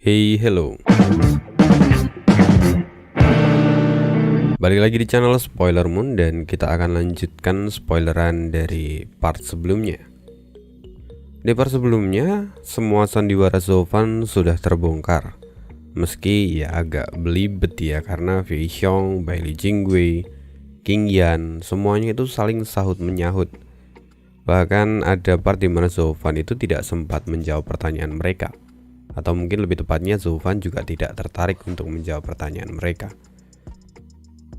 Hey, hello. Balik lagi di channel Spoiler Moon dan kita akan lanjutkan spoileran dari part sebelumnya. Di part sebelumnya, semua sandiwara Zofan sudah terbongkar. Meski ya agak belibet ya karena Fei Xiong, Bailey Jingwei, King Yan, semuanya itu saling sahut menyahut. Bahkan ada part di mana Zofan itu tidak sempat menjawab pertanyaan mereka. Atau mungkin lebih tepatnya Zofan juga tidak tertarik untuk menjawab pertanyaan mereka.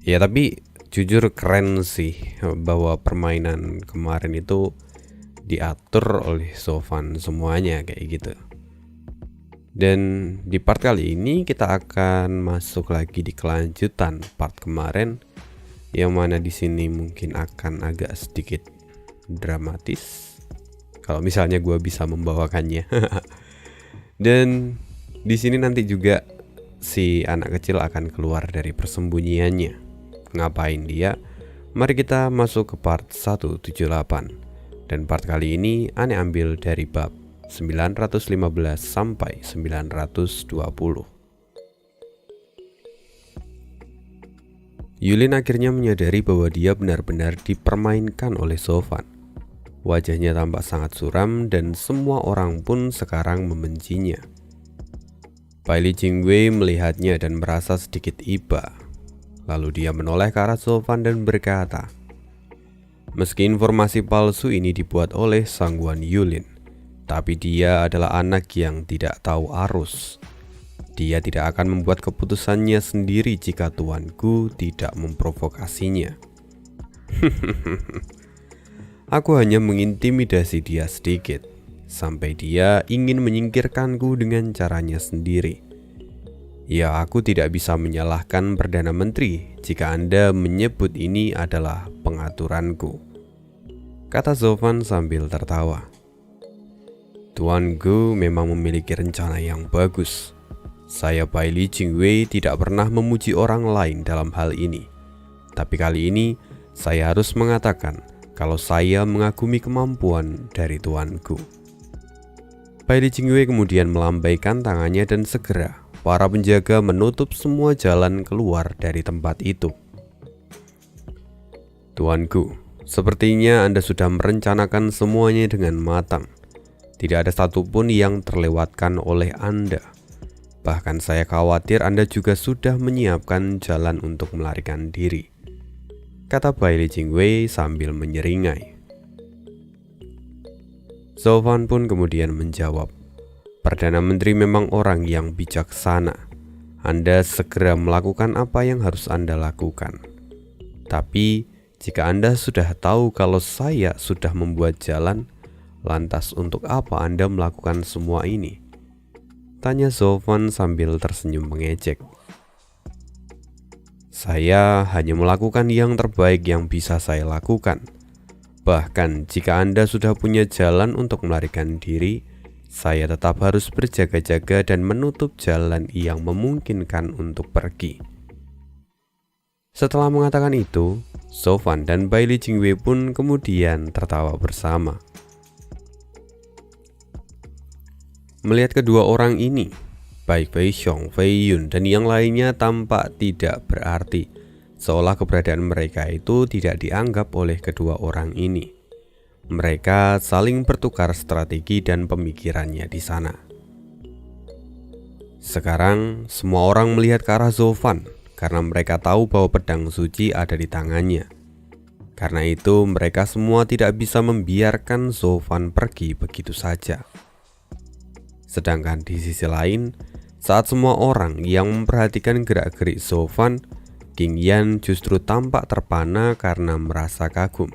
Ya tapi jujur keren sih bahwa permainan kemarin itu diatur oleh Zofan semuanya kayak gitu. Dan di part kali ini kita akan masuk lagi di kelanjutan part kemarin, yang mana di sini mungkin akan agak sedikit dramatis kalau misalnya gue bisa membawakannya. Dan di sini nanti juga si anak kecil akan keluar dari persembunyiannya. Ngapain dia? Mari kita masuk ke part 178. Dan part kali ini Ane ambil dari bab 915 sampai 920. Yulin akhirnya menyadari bahwa dia benar-benar dipermainkan oleh Zofan. Wajahnya tampak sangat suram dan semua orang pun sekarang membencinya. Bailey Jingwei melihatnya dan merasa sedikit iba. Lalu dia menoleh ke arah Zofan dan berkata, meski informasi palsu ini dibuat oleh sangguan Yulin, tapi dia adalah anak yang tidak tahu arus. Dia tidak akan membuat keputusannya sendiri jika tuanku tidak memprovokasinya. Aku hanya mengintimidasi dia sedikit, sampai dia ingin menyingkirkanku dengan caranya sendiri. Ya, aku tidak bisa menyalahkan Perdana Menteri jika Anda menyebut ini adalah pengaturanku, kata Zofan sambil tertawa. Tuanku memang memiliki rencana yang bagus. Saya Bailey Jingwei tidak pernah memuji orang lain dalam hal ini. Tapi kali ini saya harus mengatakan kalau saya mengagumi kemampuan dari tuanku. Bailey Jingwei kemudian melambaikan tangannya dan segera para penjaga menutup semua jalan keluar dari tempat itu. Tuanku, sepertinya Anda sudah merencanakan semuanya dengan matang. Tidak ada satupun yang terlewatkan oleh Anda. Bahkan saya khawatir Anda juga sudah menyiapkan jalan untuk melarikan diri, kata Bailey Jingwei sambil menyeringai. Zofan pun kemudian menjawab, Perdana Menteri memang orang yang bijaksana. Anda segera melakukan apa yang harus Anda lakukan. Tapi jika Anda sudah tahu kalau saya sudah membuat jalan, lantas untuk apa Anda melakukan semua ini? Tanya Zofan sambil tersenyum mengejek. Saya hanya melakukan yang terbaik yang bisa saya lakukan. Bahkan jika Anda sudah punya jalan untuk melarikan diri, saya tetap harus berjaga-jaga dan menutup jalan yang memungkinkan untuk pergi. Setelah mengatakan itu, Zofan dan Bailey Jingwei pun kemudian tertawa bersama. Melihat kedua orang ini, baik Fei Xiong, Fei Yun, dan yang lainnya tampak tidak berarti, seolah keberadaan mereka itu tidak dianggap oleh kedua orang ini. Mereka saling bertukar strategi dan pemikirannya di sana. Sekarang, semua orang melihat ke arah Zofan karena mereka tahu bahwa pedang suci ada di tangannya. Karena itu, mereka semua tidak bisa membiarkan Zofan pergi begitu saja. Sedangkan di sisi lain, saat semua orang yang memperhatikan gerak-gerik Zofan, King Yan justru tampak terpana karena merasa kagum.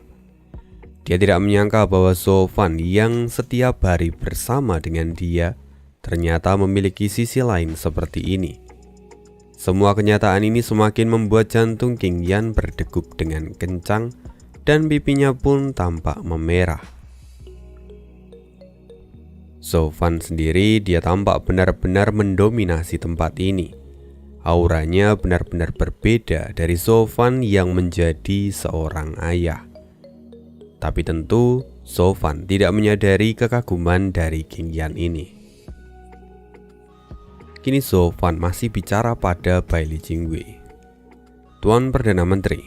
Dia tidak menyangka bahwa Zofan yang setiap hari bersama dengan dia ternyata memiliki sisi lain seperti ini. Semua kenyataan ini semakin membuat jantung King Yan berdegup dengan kencang dan pipinya pun tampak memerah. Zofan sendiri dia tampak benar-benar mendominasi tempat ini. Auranya benar-benar berbeda dari Zofan yang menjadi seorang ayah. Tapi tentu Zofan tidak menyadari kekaguman dari King Yan ini. Kini Zhou Fan masih bicara pada Bai Li Jingwei. Tuan Perdana Menteri,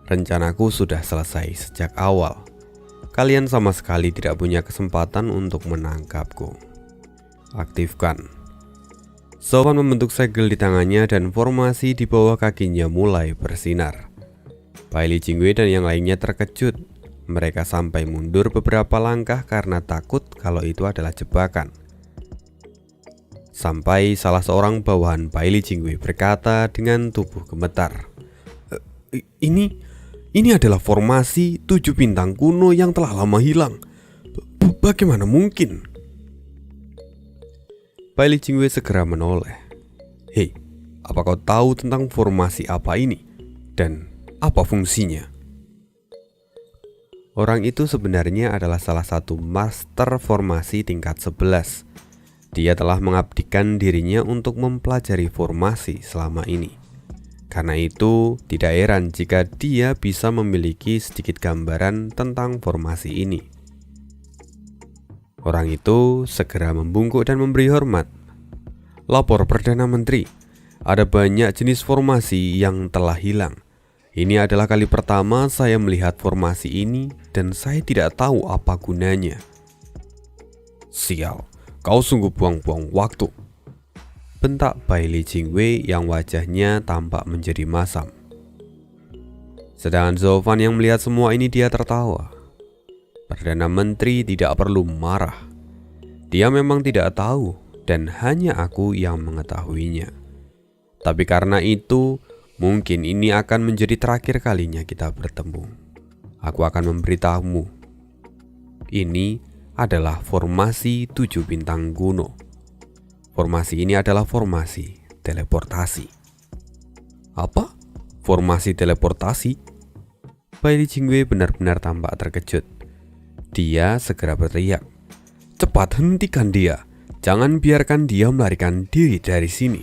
rencanaku sudah selesai sejak awal. Kalian sama sekali tidak punya kesempatan untuk menangkapku. Aktifkan. Zhou Fan membentuk segel di tangannya dan formasi di bawah kakinya mulai bersinar. Bai Li Jingwei dan yang lainnya terkejut. Mereka sampai mundur beberapa langkah karena takut kalau itu adalah jebakan. Sampai salah seorang bawahan Bai Li Jingwei berkata dengan tubuh gemetar, Ini adalah formasi 7 bintang kuno yang telah lama hilang. Bagaimana mungkin? Bai Li Jingwei segera menoleh. Hei, apa kau tahu tentang formasi apa ini? Dan apa fungsinya? Orang itu sebenarnya adalah salah satu master formasi tingkat 11. Dia telah mengabdikan dirinya untuk mempelajari formasi selama ini. Karena itu, tidak heran jika dia bisa memiliki sedikit gambaran tentang formasi ini. Orang itu segera membungkuk dan memberi hormat. Lapor Perdana Menteri, ada banyak jenis formasi yang telah hilang. Ini adalah kali pertama saya melihat formasi ini dan saya tidak tahu apa gunanya. Sial, kau sungguh buang-buang waktu, bentak Bai Li Jingwei yang wajahnya tampak menjadi masam. Sedangkan Zhou Fan yang melihat semua ini dia tertawa. Perdana Menteri tidak perlu marah. Dia memang tidak tahu dan hanya aku yang mengetahuinya. Tapi karena itu, mungkin ini akan menjadi terakhir kalinya kita bertemu. Aku akan memberitahumu. Ini adalah formasi 7 bintang kuno. Formasi ini adalah formasi teleportasi. Apa? Formasi teleportasi? Bai Li Jingwei benar-benar tampak terkejut. Dia segera berteriak, cepat hentikan dia. Jangan biarkan dia melarikan diri dari sini.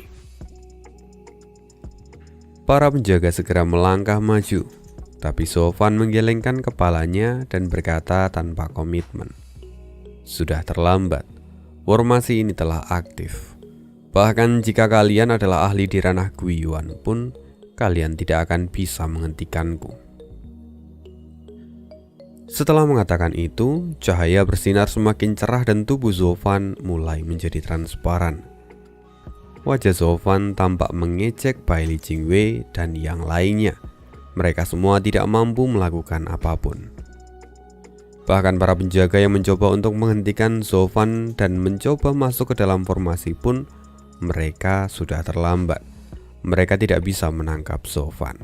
Para penjaga segera melangkah maju, tapi Zhou Fan menggelengkan kepalanya dan berkata tanpa komitmen, sudah terlambat, formasi ini telah aktif. Bahkan jika kalian adalah ahli di ranah Guiyuan pun, kalian tidak akan bisa menghentikanku. Setelah mengatakan itu, cahaya bersinar semakin cerah dan tubuh Zhou Fan mulai menjadi transparan. Wajah Zhou Fan tampak mengejek Bai Li Jingwei dan yang lainnya. Mereka semua tidak mampu melakukan apapun. Bahkan para penjaga yang mencoba untuk menghentikan Zhou Fan dan mencoba masuk ke dalam formasi pun, mereka sudah terlambat. Mereka tidak bisa menangkap Zhou Fan.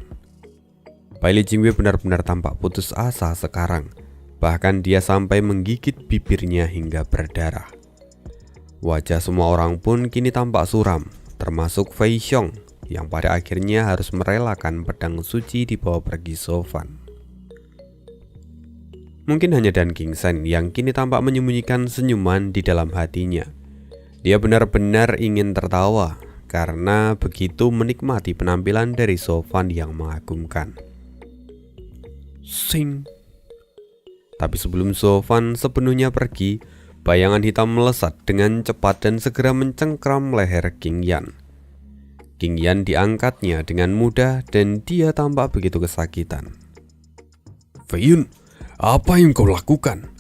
Bai Li Jingwei benar-benar tampak putus asa sekarang. Bahkan dia sampai menggigit bibirnya hingga berdarah. Wajah semua orang pun kini tampak suram, termasuk Fei Xiong yang pada akhirnya harus merelakan pedang suci di bawah pergi Zhou Fan. Mungkin hanya Dan Qingchen yang kini tampak menyembunyikan senyuman di dalam hatinya. Dia benar-benar ingin tertawa karena begitu menikmati penampilan dari Zhou Fan yang mengagumkan. Sing. Tapi sebelum Zhou Fan sepenuhnya pergi, bayangan hitam melesat dengan cepat dan segera mencengkram leher Qing Yan. Qing Yan diangkatnya dengan mudah dan dia tampak begitu kesakitan. Fei Yun, apa yang kau lakukan?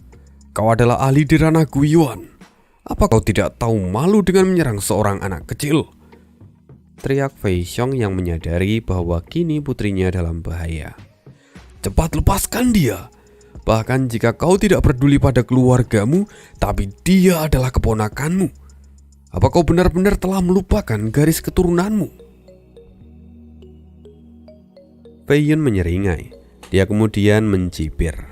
Kau adalah ahli di ranah Guiyuan. Apa kau tidak tahu malu dengan menyerang seorang anak kecil? Teriak Fei Xiong yang menyadari bahwa kini putrinya dalam bahaya. Cepat lepaskan dia. Bahkan jika kau tidak peduli pada keluargamu, tapi dia adalah keponakanmu. Apa kau benar-benar telah melupakan garis keturunanmu? Fei Yun menyeringai. Dia kemudian mencibir.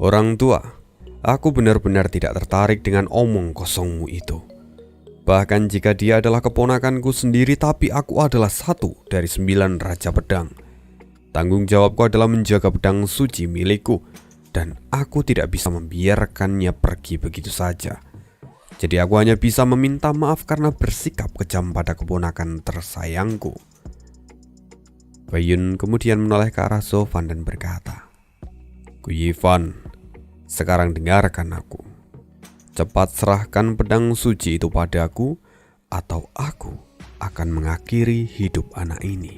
Orang tua, aku benar-benar tidak tertarik dengan omong kosongmu itu. Bahkan jika dia adalah keponakanku sendiri, tapi aku adalah satu dari 9 Raja Pedang. Tanggung jawabku adalah menjaga pedang suci milikku, dan aku tidak bisa membiarkannya pergi begitu saja. Jadi aku hanya bisa meminta maaf karena bersikap kejam pada keponakan tersayangku. Fei Yun kemudian menoleh ke arah Zhou Fan dan berkata, Gu Yifan, sekarang dengarkan aku. Cepat serahkan pedang suci itu padaku, atau aku akan mengakhiri hidup anak ini.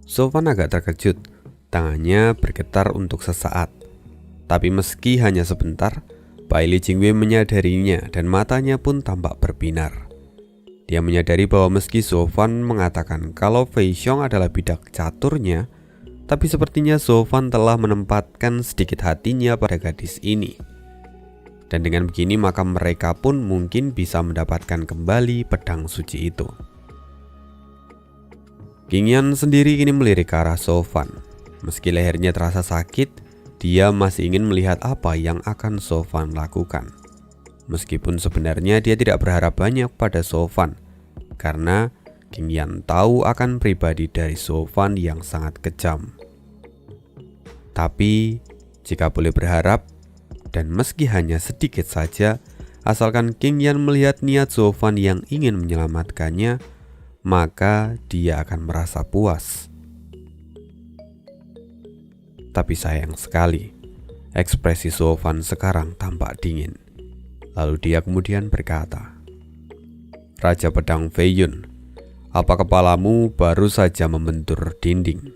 Sofan agak terkejut, tangannya bergetar untuk sesaat. Tapi meski hanya sebentar, Bailey Jingwei menyadarinya dan matanya pun tampak berbinar. Dia menyadari bahwa meski Sofan mengatakan kalau Fei Xiong adalah bidak caturnya, tapi sepertinya Sofan telah menempatkan sedikit hatinya pada gadis ini. Dan dengan begini maka mereka pun mungkin bisa mendapatkan kembali pedang suci itu. Qingyan sendiri kini melirik ke arah Sofan. Meski lehernya terasa sakit, dia masih ingin melihat apa yang akan Sofan lakukan. Meskipun sebenarnya dia tidak berharap banyak pada Sofan, karena Qingyan tahu akan pribadi dari Sofan yang sangat kejam. Tapi jika boleh berharap, dan meski hanya sedikit saja, asalkan Qingyan melihat niat Sofan yang ingin menyelamatkannya, maka dia akan merasa puas. Tapi sayang sekali, ekspresi Sofan sekarang tampak dingin. Lalu dia kemudian berkata, "Raja Pedang Fei Yun, apa kepalamu baru saja membentur dinding?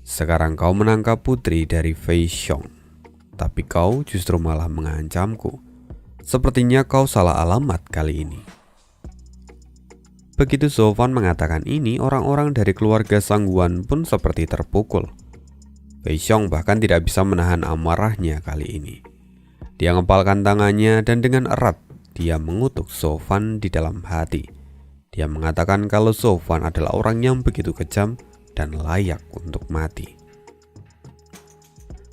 Sekarang kau menangkap putri dari Fei Xiong, tapi kau justru malah mengancamku. Sepertinya kau salah alamat kali ini." Begitu Sofan mengatakan ini, orang-orang dari keluarga Sangguan pun seperti terpukul. Fei Xiong bahkan tidak bisa menahan amarahnya kali ini. Dia ngepalkan tangannya dan dengan erat dia mengutuk Sofan di dalam hati. Dia mengatakan kalau Sofan adalah orang yang begitu kejam dan layak untuk mati.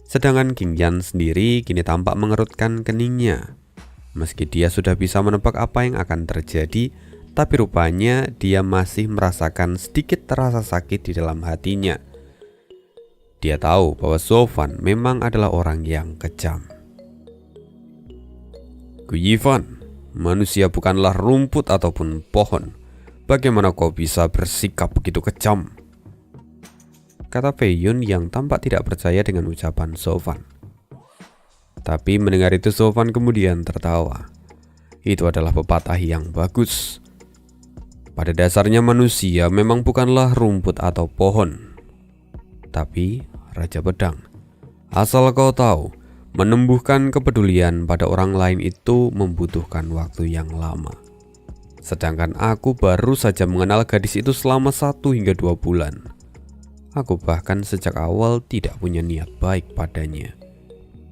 Sedangkan Qingyan sendiri kini tampak mengerutkan keningnya. Meski dia sudah bisa menebak apa yang akan terjadi, tapi rupanya dia masih merasakan sedikit terasa sakit di dalam hatinya. Dia tahu bahwa Sofan memang adalah orang yang kejam. "Gu Yifan, manusia bukanlah rumput ataupun pohon. Bagaimana kau bisa bersikap begitu kejam?" kata Fei Yun yang tampak tidak percaya dengan ucapan Sofan. Tapi mendengar itu Sofan kemudian tertawa. Itu adalah pepatah yang bagus. Pada dasarnya manusia memang bukanlah rumput atau pohon, tapi Raja Pedang. Asal kau tahu, menumbuhkan kepedulian pada orang lain itu membutuhkan waktu yang lama. Sedangkan aku baru saja mengenal gadis itu selama 1 hingga 2 bulan. Aku bahkan sejak awal tidak punya niat baik padanya.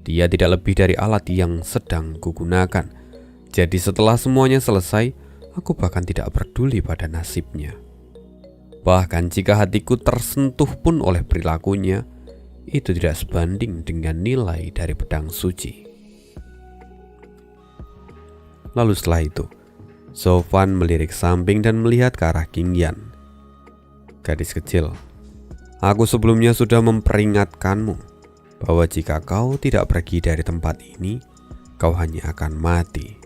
Dia tidak lebih dari alat yang sedang kugunakan. Jadi setelah semuanya selesai, aku bahkan tidak peduli pada nasibnya. Bahkan jika hatiku tersentuh pun oleh perilakunya, itu tidak sebanding dengan nilai dari pedang suci. Lalu setelah itu, Sofan melirik samping dan melihat ke arah Qingyan. "Gadis kecil, aku sebelumnya sudah memperingatkanmu bahwa jika kau tidak pergi dari tempat ini, kau hanya akan mati.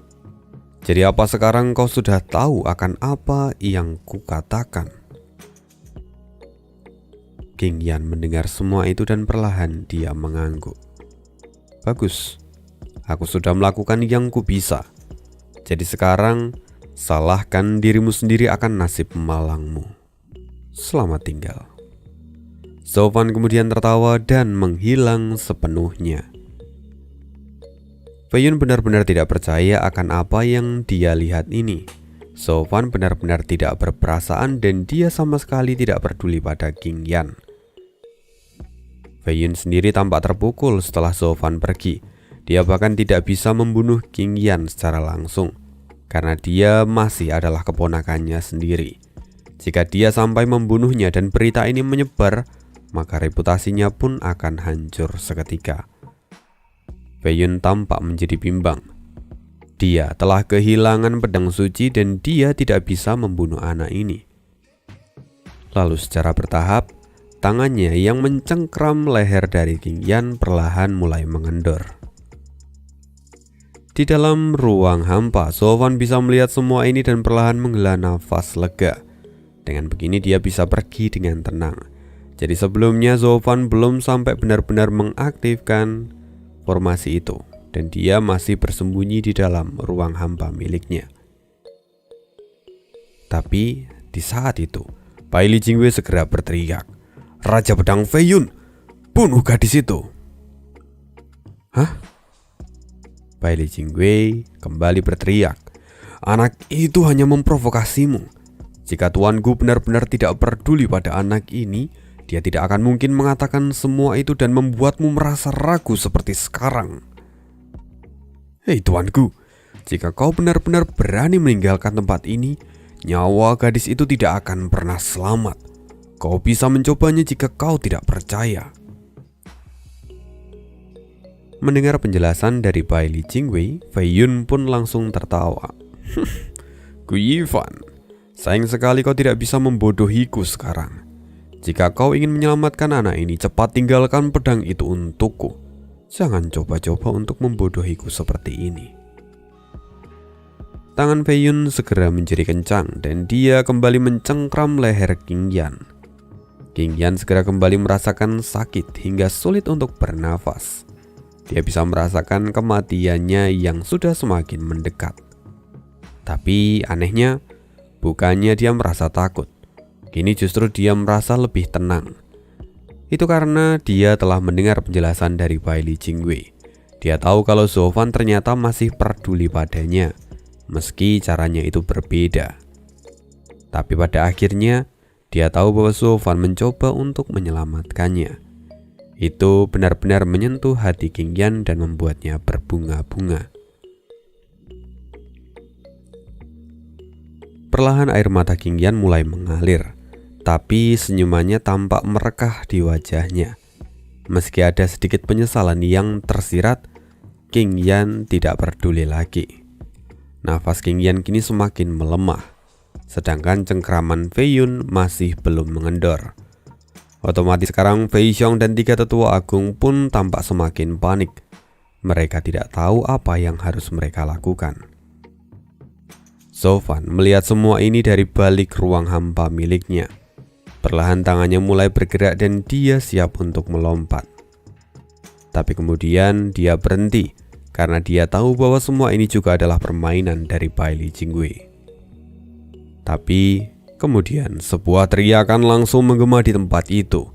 Jadi apa sekarang kau sudah tahu akan apa yang kukatakan?" Qingyan mendengar semua itu dan perlahan dia mengangguk. "Bagus, aku sudah melakukan yang ku bisa. Jadi sekarang salahkan dirimu sendiri akan nasib malangmu. Selamat tinggal." Sofan kemudian tertawa dan menghilang sepenuhnya. Fei Yun benar-benar tidak percaya akan apa yang dia lihat ini. Sofan benar-benar tidak berperasaan dan dia sama sekali tidak peduli pada Qingyan. Fei Yun sendiri tampak terpukul setelah Sofan pergi. Dia bahkan tidak bisa membunuh Qingyan secara langsung, karena dia masih adalah keponakannya sendiri. Jika dia sampai membunuhnya dan berita ini menyebar, maka reputasinya pun akan hancur seketika. Fei Yun tampak menjadi bimbang. Dia telah kehilangan pedang suci dan dia tidak bisa membunuh anak ini. Lalu secara bertahap, tangannya yang mencengkram leher dari Qingyan perlahan mulai mengendor. Di dalam ruang hampa, Sofan bisa melihat semua ini dan perlahan menghela nafas lega. Dengan begini dia bisa pergi dengan tenang. Jadi sebelumnya Sofan belum sampai benar-benar mengaktifkan formasi itu. dan dia masih bersembunyi di dalam ruang hampa miliknya. Tapi di saat itu, Bai Li Jingwei segera berteriak, "Raja Pedang Fei Yun, bunuh gadis itu!" Hah? Bai Li Jingwei kembali berteriak, "Anak itu hanya memprovokasimu. Jika tuanku benar-benar tidak peduli pada anak ini, dia tidak akan mungkin mengatakan semua itu dan membuatmu merasa ragu seperti sekarang. Hei tuanku, jika kau benar-benar berani meninggalkan tempat ini, nyawa gadis itu tidak akan pernah selamat. Kau bisa mencobanya jika kau tidak percaya." Mendengar penjelasan dari Bai Li Jingwei, Fei Yun pun langsung tertawa. "Gu Yifan, sayang sekali kau tidak bisa membodohiku sekarang. Jika kau ingin menyelamatkan anak ini, cepat tinggalkan pedang itu untukku. Jangan coba-coba untuk membodohiku seperti ini." Tangan Fei Yun segera menjadi kencang dan dia kembali mencengkram leher Qing Yan. Qing Yan segera kembali merasakan sakit hingga sulit untuk bernafas. Dia bisa merasakan kematiannya yang sudah semakin mendekat. Tapi anehnya, bukannya dia merasa takut. Kini justru dia merasa lebih tenang. Itu karena dia telah mendengar penjelasan dari Bai Li Jingwei. Dia tahu kalau Zhou Fan ternyata masih peduli padanya, meski caranya itu berbeda. Tapi pada akhirnya, dia tahu bahwa Zhou Fan mencoba untuk menyelamatkannya. Itu benar-benar menyentuh hati Qing Yan dan membuatnya berbunga-bunga. Perlahan air mata Qing Yan mulai mengalir, tapi senyumannya tampak merekah di wajahnya. Meski ada sedikit penyesalan yang tersirat, Qing Yan tidak peduli lagi. Nafas Qing Yan kini semakin melemah, sedangkan cengkraman Fei Yun masih belum mengendor. Otomatis sekarang Fei Xiong dan 3 tetua agung pun tampak semakin panik. Mereka tidak tahu apa yang harus mereka lakukan. Zhou Fan melihat semua ini dari balik ruang hampa miliknya. Perlahan tangannya mulai bergerak dan dia siap untuk melompat. Tapi kemudian dia berhenti karena dia tahu bahwa semua ini juga adalah permainan dari Bai Li Jingwei. Tapi kemudian sebuah teriakan langsung menggema di tempat itu.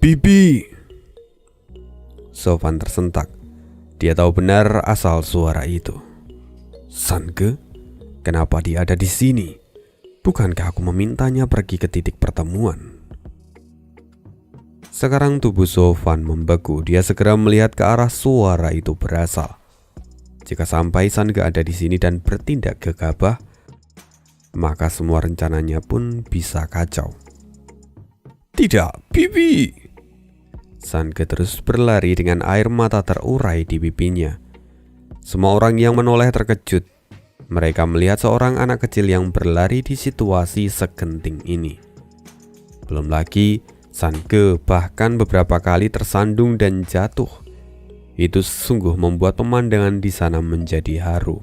"Bibi!" Zhou Fan tersentak. Dia tahu benar asal suara itu. "Sange, kenapa dia ada di sini? Bukankah aku memintanya pergi ke titik pertemuan?" Sekarang tubuh Zhou Fan membeku. Dia segera melihat ke arah suara itu berasal. Jika sampai Sange ada di sini dan bertindak gegabah, maka semua rencananya pun bisa kacau. "Tidak, Bibi!" Sange terus berlari dengan air mata terurai di pipinya. Semua orang yang menoleh terkejut. Mereka melihat seorang anak kecil yang berlari di situasi segenting ini. Belum lagi, Sange bahkan beberapa kali tersandung dan jatuh. Itu sungguh membuat pemandangan di sana menjadi haru.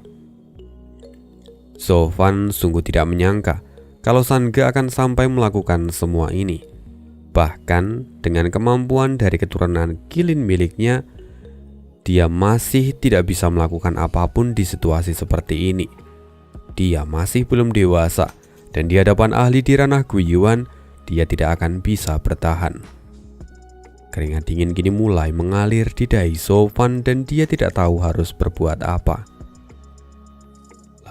Zhou Fan sungguh tidak menyangka kalau Sange akan sampai melakukan semua ini. Bahkan dengan kemampuan dari keturunan Qilin miliknya, dia masih tidak bisa melakukan apapun di situasi seperti ini. Dia masih belum dewasa dan di hadapan ahli di ranah Guiyuan, dia tidak akan bisa bertahan. Keringat dingin kini mulai mengalir di dahi Zhou Fan dan dia tidak tahu harus berbuat apa.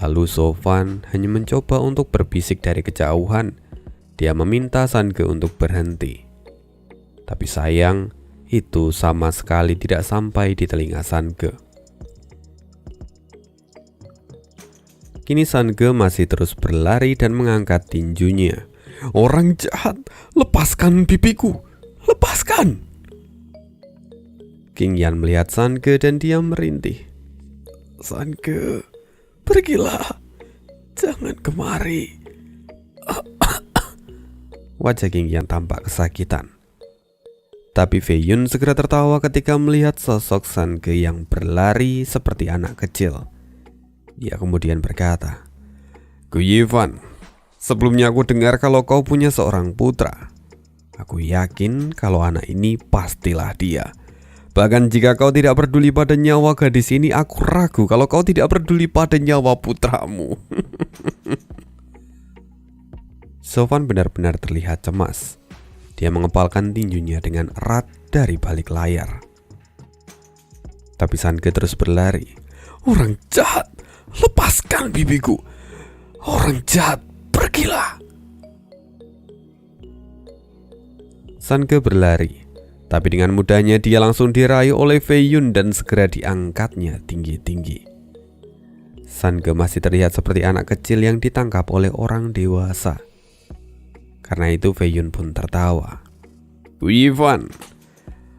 Lalu Zhou Fan hanya mencoba untuk berbisik dari kejauhan. Dia meminta Sange untuk berhenti. Tapi sayang, itu sama sekali tidak sampai di telinga Sange. Kini Sange masih terus berlari dan mengangkat tinjunya. "Orang jahat, lepaskan pipiku, lepaskan!" Qing Yan melihat Sange dan dia merintih. "Sange, pergilah, jangan kemari." Wajah Qing Yan tampak kesakitan. Tapi Fei Yun segera tertawa ketika melihat sosok Sange yang berlari seperti anak kecil. Dia kemudian berkata, "Gu Yifan, sebelumnya aku dengar kalau kau punya seorang putra. Aku yakin kalau anak ini pastilah dia. Bahkan jika kau tidak peduli pada nyawa gadis ini, aku ragu kalau kau tidak peduli pada nyawa putramu. Sofwan benar-benar terlihat cemas. Dia mengepalkan tinjunya dengan erat dari balik layar. Tapi Sanke terus berlari. Orang jahat, lepaskan bibiku. Orang jahat, pergilah. Sanke berlari. Tapi dengan mudahnya dia langsung diraih oleh Fei Yun dan segera diangkatnya tinggi-tinggi. Sanke masih terlihat seperti anak kecil yang ditangkap oleh orang dewasa. Karena itu Fei Yun pun tertawa. Gu Yifan,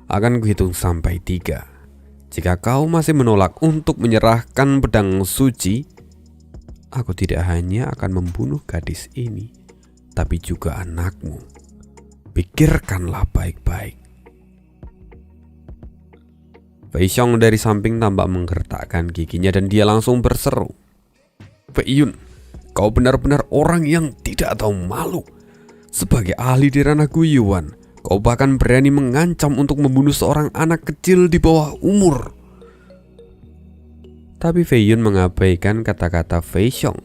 akan kuhitung sampai 3. Jika kau masih menolak untuk menyerahkan pedang suci, aku tidak hanya akan membunuh gadis ini, tapi juga anakmu. Pikirkanlah baik-baik. Fei Xiong dari samping tampak menggertakkan giginya dan dia langsung berseru. Fei Yun, kau benar-benar orang yang tidak tahu malu. Sebagai ahli di ranah Guiyuan, kau bahkan berani mengancam untuk membunuh seorang anak kecil di bawah umur. Tapi Fei Yun mengabaikan kata-kata Fei Xiong.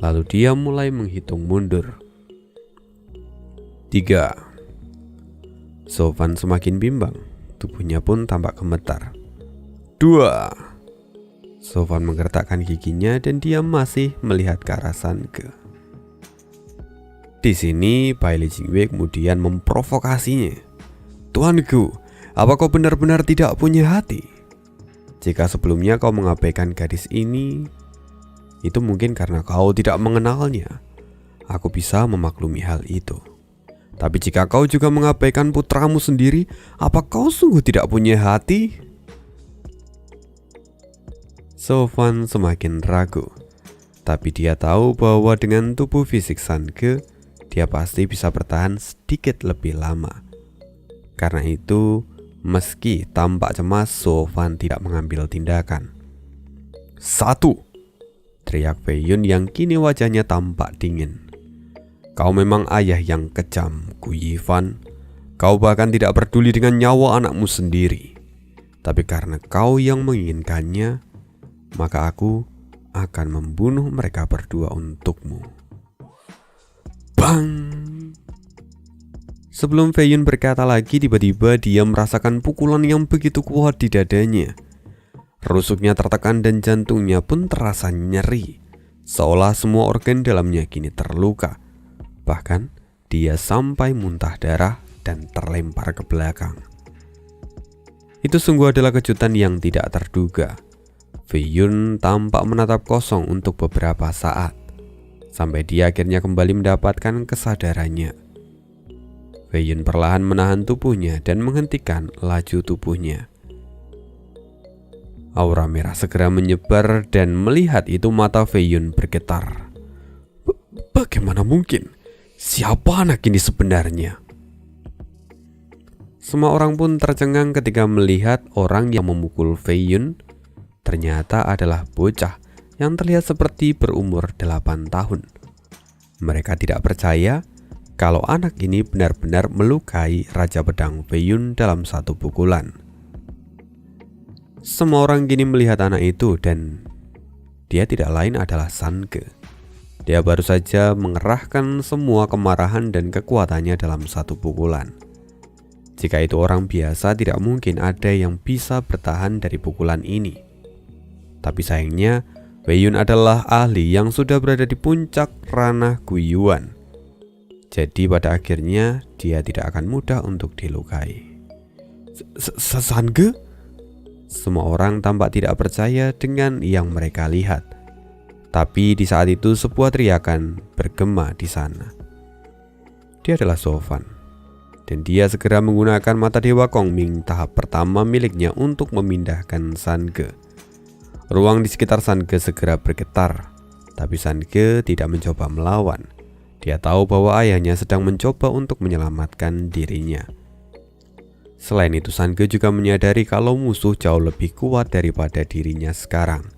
Lalu dia mulai menghitung mundur. 3. Sofwan semakin bimbang. Tubuhnya pun tampak gemetar. 2. Sofwan menggertakkan giginya dan dia masih melihat ke arah Sanke. Di sini Bai Li Jingwei kemudian memprovokasinya. Tuanku, apa kau benar-benar tidak punya hati? Jika sebelumnya kau mengabaikan gadis ini, itu mungkin karena kau tidak mengenalnya. Aku bisa memaklumi hal itu. Tapi jika kau juga mengabaikan putramu sendiri, apa kau sungguh tidak punya hati? Sofwan semakin ragu. Tapi dia tahu bahwa dengan tubuh fisik Sanke, dia pasti bisa bertahan sedikit lebih lama. Karena itu, meski tampak cemas, Sofwan tidak mengambil tindakan. 1. Teriak Fei Yun yang kini wajahnya tampak dingin. Kau memang ayah yang kejam, Gu Yifan. Kau bahkan tidak peduli dengan nyawa anakmu sendiri. Tapi karena kau yang menginginkannya, maka aku akan membunuh mereka berdua untukmu. Bang! Sebelum Fei Yun berkata lagi, tiba-tiba dia merasakan pukulan yang begitu kuat di dadanya. Rusuknya tertekan dan jantungnya pun terasa nyeri, seolah semua organ dalamnya kini terluka. Bahkan dia sampai muntah darah dan terlempar ke belakang. Itu sungguh adalah kejutan yang tidak terduga. Fei Yun tampak menatap kosong untuk beberapa saat, sampai dia akhirnya kembali mendapatkan kesadarannya. Fei Yun perlahan menahan tubuhnya dan menghentikan laju tubuhnya. Aura merah segera menyebar dan melihat itu mata Fei Yun bergetar. Bagaimana mungkin? Siapa anak ini sebenarnya? Semua orang pun tercengang ketika melihat orang yang memukul Fei Yun ternyata adalah bocah yang terlihat seperti berumur 8 tahun. Mereka tidak percaya kalau anak ini benar-benar melukai Raja Pedang Fei Yun dalam satu pukulan. Semua orang kini melihat anak itu dan dia tidak lain adalah Sanke. Dia baru saja mengerahkan semua kemarahan dan kekuatannya dalam satu pukulan. Jika itu orang biasa, tidak mungkin ada yang bisa bertahan dari pukulan ini. Tapi sayangnya, Fei Yun adalah ahli yang sudah berada di puncak ranah Guiyuan. Jadi pada akhirnya dia tidak akan mudah untuk dilukai. Sanke? Semua orang tampak tidak percaya dengan yang mereka lihat. Tapi di saat itu sebuah teriakan bergema di sana. Dia adalah Sofwan, dan dia segera menggunakan mata Dewa Kongming tahap pertama miliknya untuk memindahkan Sanke. Ruang di sekitar Sanke segera bergetar, tapi Sanke tidak mencoba melawan. Dia tahu bahwa ayahnya sedang mencoba untuk menyelamatkan dirinya. Selain itu, Sanke juga menyadari kalau musuh jauh lebih kuat daripada dirinya sekarang.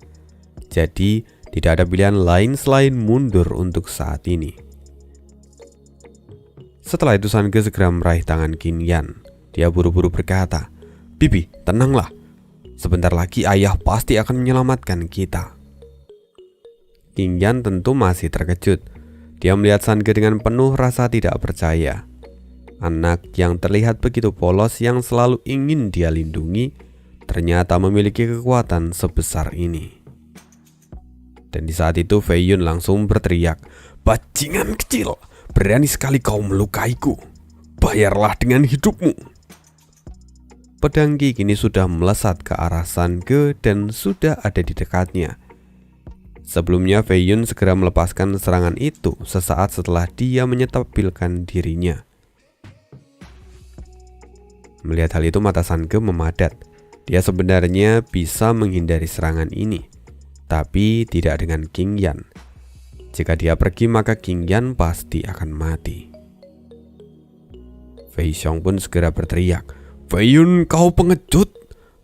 Jadi tidak ada pilihan lain selain mundur untuk saat ini. Setelah itu Sanke segera meraih tangan Qin Yan. Dia buru-buru berkata, "Bibi, tenanglah. Sebentar lagi ayah pasti akan menyelamatkan kita." King Yan tentu masih terkejut. Dia melihat San Ge dengan penuh rasa tidak percaya. Anak yang terlihat begitu polos yang selalu ingin dia lindungi ternyata memiliki kekuatan sebesar ini. Dan di saat itu Fei Yun langsung berteriak, "Bajingan kecil, berani sekali kau melukaiku. Bayarlah dengan hidupmu." Pedang Qi kini sudah melesat ke arah San Ge dan sudah ada di dekatnya. Sebelumnya Fei Yun segera melepaskan serangan itu sesaat setelah dia menyetabilkan dirinya. Melihat hal itu mata San Ge memadat. Dia sebenarnya bisa menghindari serangan ini, tapi tidak dengan King Yan. Jika dia pergi maka King Yan pasti akan mati. Fei Xiong pun segera berteriak, "Fei Yun, kau pengecut!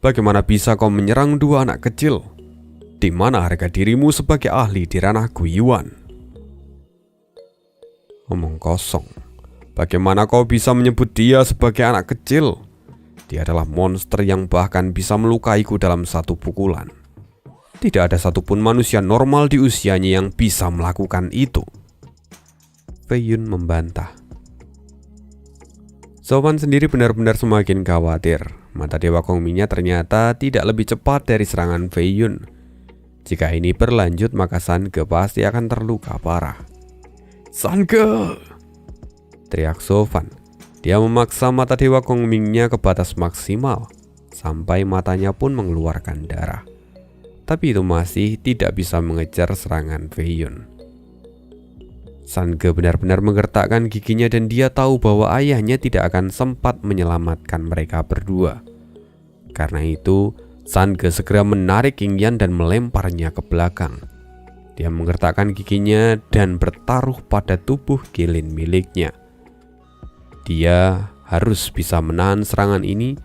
Bagaimana bisa kau menyerang dua anak kecil? Di mana harga dirimu sebagai ahli di ranah Guiyuan?" "Omong kosong. Bagaimana kau bisa menyebut dia sebagai anak kecil? Dia adalah monster yang bahkan bisa melukaiku dalam satu pukulan. Tidak ada satupun manusia normal di usianya yang bisa melakukan itu." Fei Yun membantah. Zhou Fan sendiri benar-benar semakin khawatir. Mata Dewa Kongmingnya ternyata tidak lebih cepat dari serangan Fei Yun. Jika ini berlanjut maka San Ge pasti akan terluka parah. "San Ge!" teriak Zhou Fan. Dia memaksa mata Dewa Kongmingnya ke batas maksimal sampai matanya pun mengeluarkan darah. Tapi itu masih tidak bisa mengejar serangan Fei Yun. San Ge benar-benar menggertakkan giginya dan dia tahu bahwa ayahnya tidak akan sempat menyelamatkan mereka berdua. Karena itu, San Ge segera menarik King Yan dan melemparnya ke belakang. Dia menggertakkan giginya dan bertaruh pada tubuh Qilin miliknya. Dia harus bisa menahan serangan ini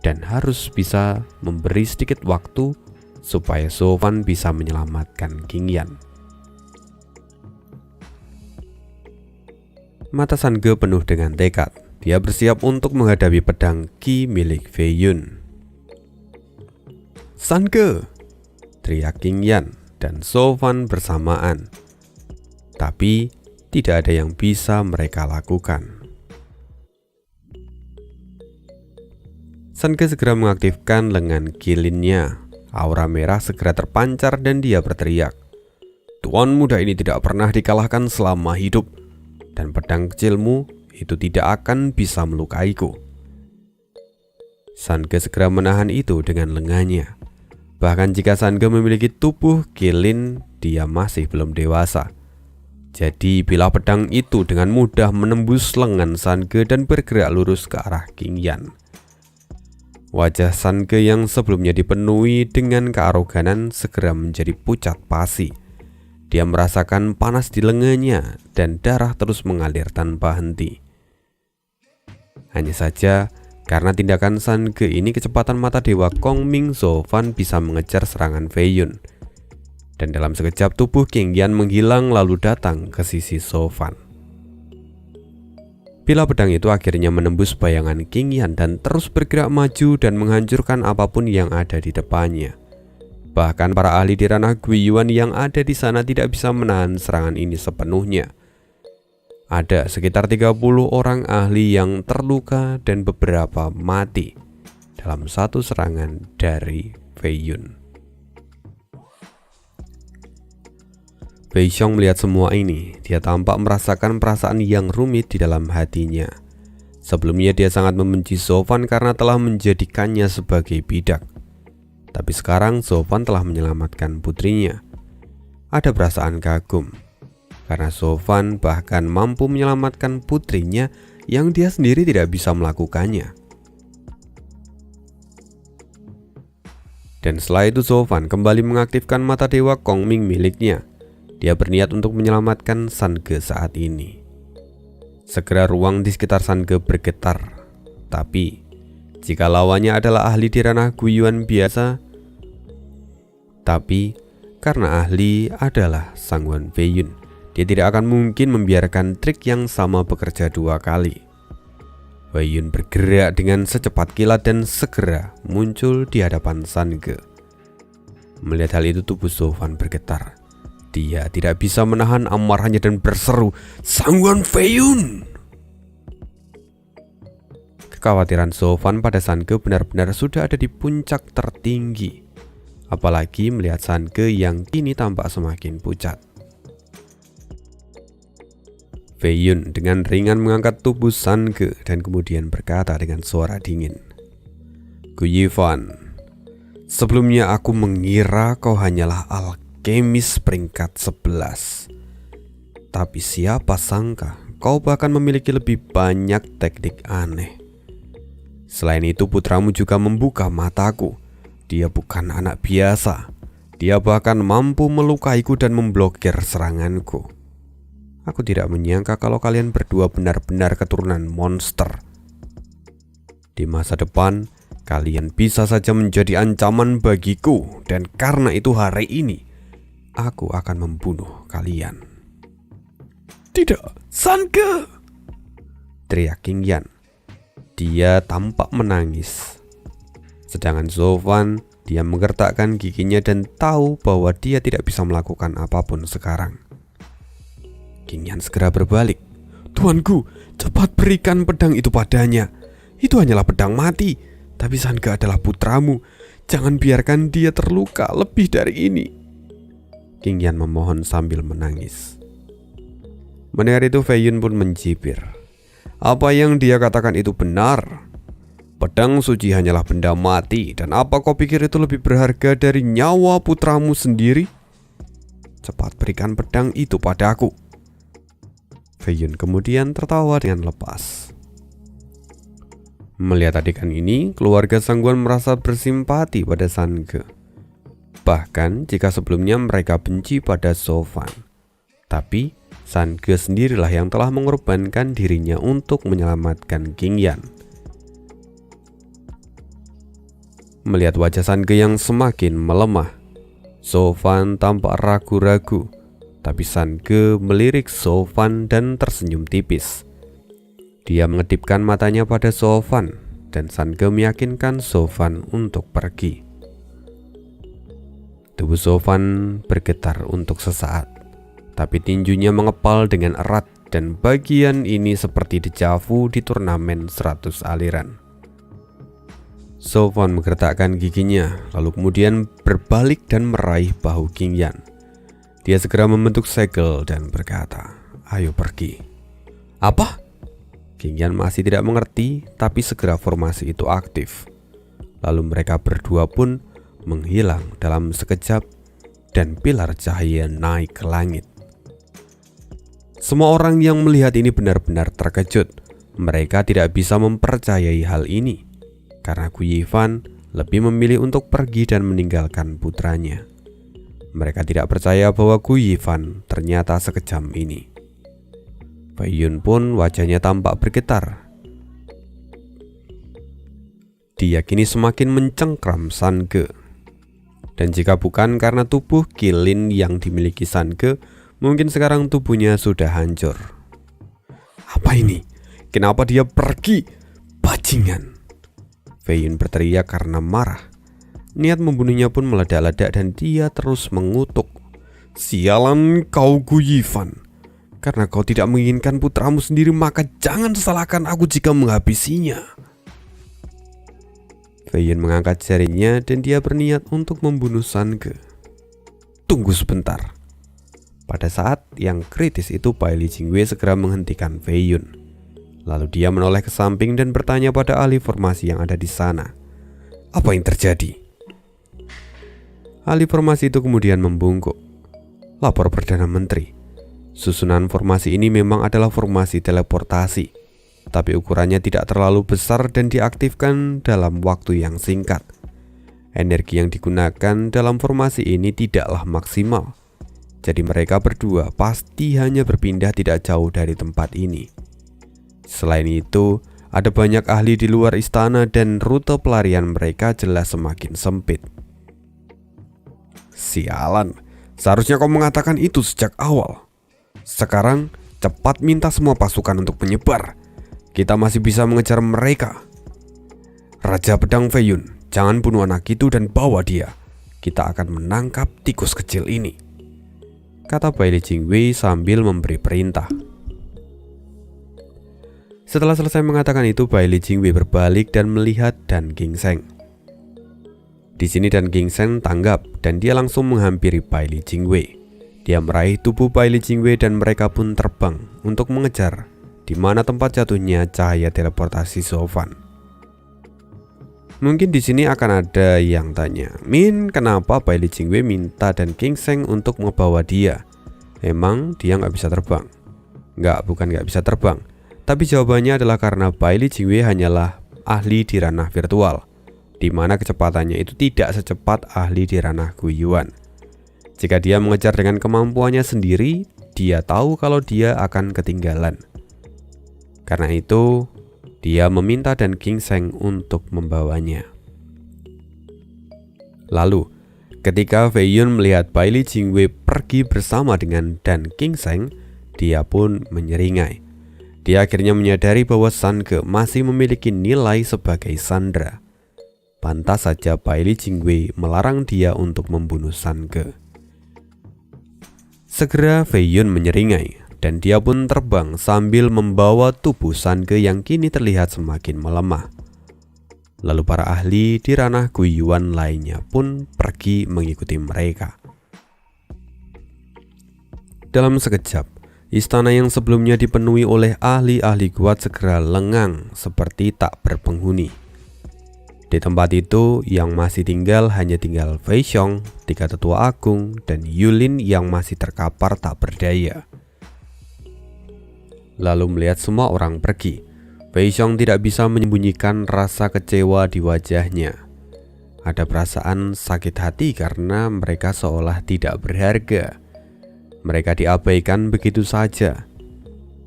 dan harus bisa memberi sedikit waktu supaya Zhou Fan bisa menyelamatkan King Yan. Mata San Ge penuh dengan tekad. Dia bersiap untuk menghadapi pedang Qi milik Fei Yun. "San Ge!" teriak King Yan dan Zhou Fan bersamaan. Tapi tidak ada yang bisa mereka lakukan. San Ge segera mengaktifkan lengan Qilinnya. Aura merah segera terpancar dan dia berteriak, "Tuan muda ini tidak pernah dikalahkan selama hidup, dan pedang kecilmu itu tidak akan bisa melukaiku." San Ge segera menahan itu dengan lengannya. Bahkan jika San Ge memiliki tubuh Qilin, dia masih belum dewasa. Jadi bila pedang itu dengan mudah menembus lengan San Ge dan bergerak lurus ke arah King Yan. Wajah San Ge yang sebelumnya dipenuhi dengan kearoganan segera menjadi pucat pasi. Dia merasakan panas di lengannya dan darah terus mengalir tanpa henti. Hanya saja karena tindakan San Ge ini, kecepatan mata Dewa Kongming Zhou Fan bisa mengejar serangan Fei Yun. Dan dalam sekejap tubuh King Yan menghilang lalu datang ke sisi Zhou Fan. Bila pedang itu akhirnya menembus bayangan King Yan dan terus bergerak maju dan menghancurkan apapun yang ada di depannya. Bahkan para ahli di ranah Guiyuan yang ada di sana tidak bisa menahan serangan ini sepenuhnya. Ada sekitar 30 orang ahli yang terluka dan beberapa mati dalam satu serangan dari Fei Yun. Fei Xiong melihat semua ini. Dia tampak merasakan perasaan yang rumit di dalam hatinya. Sebelumnya dia sangat membenci Zhou Fan karena telah menjadikannya sebagai bidak. Tapi sekarang Zhou Fan telah menyelamatkan putrinya. Ada perasaan kagum karena Zhou Fan bahkan mampu menyelamatkan putrinya yang dia sendiri tidak bisa melakukannya. Dan setelah itu Zhou Fan kembali mengaktifkan mata Dewa Kongming miliknya. Dia berniat untuk menyelamatkan San Ge saat ini. Segera ruang di sekitar San Ge bergetar. Tapi jika lawannya adalah ahli di ranah Guiyuan biasa, tapi karena ahli adalah Sangwon Fei Yun, dia tidak akan mungkin membiarkan trik yang sama bekerja dua kali. Wei Yun bergerak dengan secepat kilat dan segera muncul di hadapan San Ge. Melihat hal itu, tubuh Zhou Fan bergetar. Dia tidak bisa menahan amarahnya dan berseru, "Sangguan Wei Yun!" Kekhawatiran Zhou Fan pada San Ge benar-benar sudah ada di puncak tertinggi. Apalagi melihat San Ge yang kini tampak semakin pucat. Wei Yun dengan ringan mengangkat tubuh San Ge dan kemudian berkata dengan suara dingin, "Gu Yifan, sebelumnya aku mengira kau hanyalah alkemis peringkat 11. Tapi siapa sangka kau bahkan memiliki lebih banyak teknik aneh. Selain itu, putramu juga membuka mataku. Dia bukan anak biasa. Dia bahkan mampu melukaiku dan memblokir seranganku. Aku tidak menyangka kalau kalian berdua benar-benar keturunan monster. Di masa depan, kalian bisa saja menjadi ancaman bagiku, dan karena itu hari ini, aku akan membunuh kalian." "Tidak, San Ge!" teriak King Yan. Dia tampak menangis. Sedangkan Zhou Fan, dia menggertakkan giginya dan tahu bahwa dia tidak bisa melakukan apapun sekarang. King Yan segera berbalik. "Tuanku, cepat berikan pedang itu padanya. Itu hanyalah pedang mati. Tapi San Ge adalah putramu. Jangan biarkan dia terluka lebih dari ini." King Yan memohon sambil menangis. Mendengar itu, Wei Yun pun mencibir. "Apa yang dia katakan itu benar. Pedang suci hanyalah benda mati. Dan apa kau pikir itu lebih berharga dari nyawa putramu sendiri? Cepat berikan pedang itu padaku." Wei Yun kemudian tertawa dengan lepas. Melihat adegan ini, keluarga Sangguan merasa bersimpati pada San Ge. Bahkan jika sebelumnya mereka benci pada Zhou Fan. Tapi San Ge sendirilah yang telah mengorbankan dirinya untuk menyelamatkan King Yan. Melihat wajah San Ge yang semakin melemah, Zhou Fan tampak ragu-ragu. Tapi San Ge melirik Zhou Fan dan tersenyum tipis. Dia mengedipkan matanya pada Zhou Fan dan San Ge meyakinkan Zhou Fan untuk pergi. Tubuh Zhou Fan bergetar untuk sesaat, tapi tinjunya mengepal dengan erat dan bagian ini seperti dejavu di turnamen 100 aliran. Zhou Fan menggertakkan giginya, lalu kemudian berbalik dan meraih bahu King Yan. Dia segera membentuk segel dan berkata, "Ayo pergi." "Apa?" King Yan masih tidak mengerti, tapi segera formasi itu aktif. Lalu mereka berdua pun menghilang dalam sekejap dan pilar cahaya naik ke langit. Semua orang yang melihat ini benar-benar terkejut. Mereka tidak bisa mempercayai hal ini karena Gu Yifan lebih memilih untuk pergi dan meninggalkan putranya. Mereka tidak percaya bahwa Gu Yifan ternyata sekejam ini. Wei Yun pun wajahnya tampak bergetar. Dia kini semakin mencengkram San Ge. Dan jika bukan karena tubuh kilin yang dimiliki San Ge, mungkin sekarang tubuhnya sudah hancur. "Apa ini? Kenapa dia pergi? Bajingan!" Wei Yun berteriak karena marah. Niat membunuhnya pun meledak-ledak dan dia terus mengutuk. "Sialan kau Gu Yifan. Karena kau tidak menginginkan putramu sendiri, maka jangan salahkan aku jika menghabisinya." Wei Yun mengangkat jarinya dan dia berniat untuk membunuh San Ge. "Tunggu sebentar." Pada saat yang kritis itu, Bai Li Jingwei segera menghentikan Wei Yun. Lalu dia menoleh ke samping dan bertanya pada ahli formasi yang ada di sana, "Apa yang terjadi?" Ahli formasi itu kemudian membungkuk. "Lapor Perdana Menteri. Susunan formasi ini memang adalah formasi teleportasi, tapi ukurannya tidak terlalu besar dan diaktifkan dalam waktu yang singkat. Energi yang digunakan dalam formasi ini tidaklah maksimal. Jadi mereka berdua pasti hanya berpindah tidak jauh dari tempat ini. Selain itu, ada banyak ahli di luar istana dan rute pelarian mereka jelas semakin sempit." "Sialan, seharusnya kau mengatakan itu sejak awal. Sekarang cepat minta semua pasukan untuk menyebar. Kita masih bisa mengejar mereka. Raja Pedang Feiyun, jangan bunuh anak itu dan bawa dia. Kita akan menangkap tikus kecil ini, kata Bai Li Jingwei sambil memberi perintah. Setelah selesai mengatakan itu, Bai Li Jingwei berbalik dan melihat Dan Gingseng. Di sini Dan Gingseng tanggap dan dia langsung menghampiri Bai Li Jingwei. Dia meraih tubuh Bai Li Jingwei dan mereka pun terbang untuk mengejar di mana tempat jatuhnya cahaya teleportasi Zofan. Mungkin di sini akan ada yang tanya, Min, kenapa Bai Li Jingwei minta Dan Gingseng untuk membawa dia? Emang dia nggak bisa terbang? Bukan nggak bisa terbang, tapi jawabannya adalah karena Bai Li Jingwei hanyalah ahli di ranah virtual, di mana kecepatannya itu tidak secepat ahli di ranah Guiyuan. Jika dia mengejar dengan kemampuannya sendiri, dia tahu kalau dia akan ketinggalan. Karena itu, dia meminta Dan Gingseng untuk membawanya. Lalu, ketika Feiyun melihat Bai Li Jingwei pergi bersama dengan Dan Gingseng, dia pun menyeringai. Dia akhirnya menyadari bahwa San Ge masih memiliki nilai sebagai sandera. Pantas saja Bai Li Jingwei melarang dia untuk membunuh San Ge. Segera Feiyun menyeringai dan dia pun terbang sambil membawa tubuh San Ge yang kini terlihat semakin melemah. Lalu para ahli di ranah Guiyuan lainnya pun pergi mengikuti mereka. Dalam sekejap, istana yang sebelumnya dipenuhi oleh ahli-ahli kuat segera lengang seperti tak berpenghuni. Di tempat itu yang masih hanya tinggal Fei Xiong, 3 tetua agung, dan Yulin yang masih terkapar tak berdaya. Lalu melihat semua orang pergi, Fei Xiong tidak bisa menyembunyikan rasa kecewa di wajahnya. Ada perasaan sakit hati karena mereka seolah tidak berharga. Mereka diabaikan begitu saja.